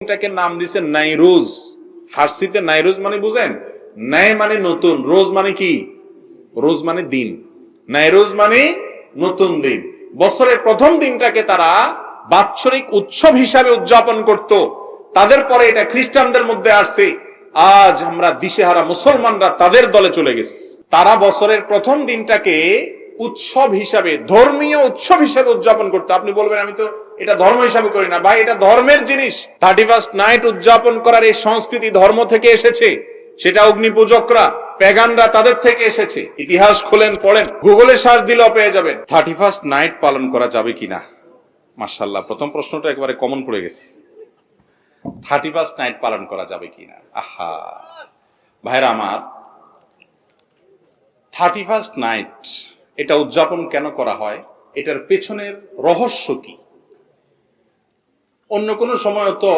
দিনটাকে নাম দিছে নাইরোজ। ফার্সিতে নাইরোজ মানে বুঝেন, নাই মানে নতুন, রোজ মানে কি, রোজ মানে দিন, নাইরোজ মানে নতুন দিন। বছরের প্রথম দিনটাকে তারা বাৎসরিক উৎসব হিসাবে উদযাপন করত। তাদের পরে এটা খ্রিস্টানদের মধ্যে আসছে। আজ আমরা দিশেহারা মুসলমানরা তাদের দলে চলে গেছি। তারা বছরের প্রথম দিনটাকে উৎসব হিসাবে, ধর্মীয় উৎসব হিসাবে উদযাপন করতো। আপনি বলবেন আমি তো এটা ধর্ম হিসাবে করি না। ভাই, এটা ধর্মের জিনিস। 31st নাইট উদযাপন করার এই সংস্কৃতি ধর্ম থেকে এসেছে। সেটা অগ্নি পূজকরা, প্যাগানরা, তাদের থেকে এসেছে। ইতিহাস খোলেন, পড়েন, গুগলে সার্চ দিলেও পেয়ে যাবেন। 31st নাইট পালন করা যাবে কিনা? মাশাআল্লাহ, প্রথম প্রশ্নটা একেবারে কমন পড়ে গেছে। 31st নাইট পালন করা যাবে কিনা? আহা ভাইরা আমার, 31st নাইট এটা উদযাপন কেন করা হয়, এটার পেছনের রহস্য কি? অন্য কোনো সময় তো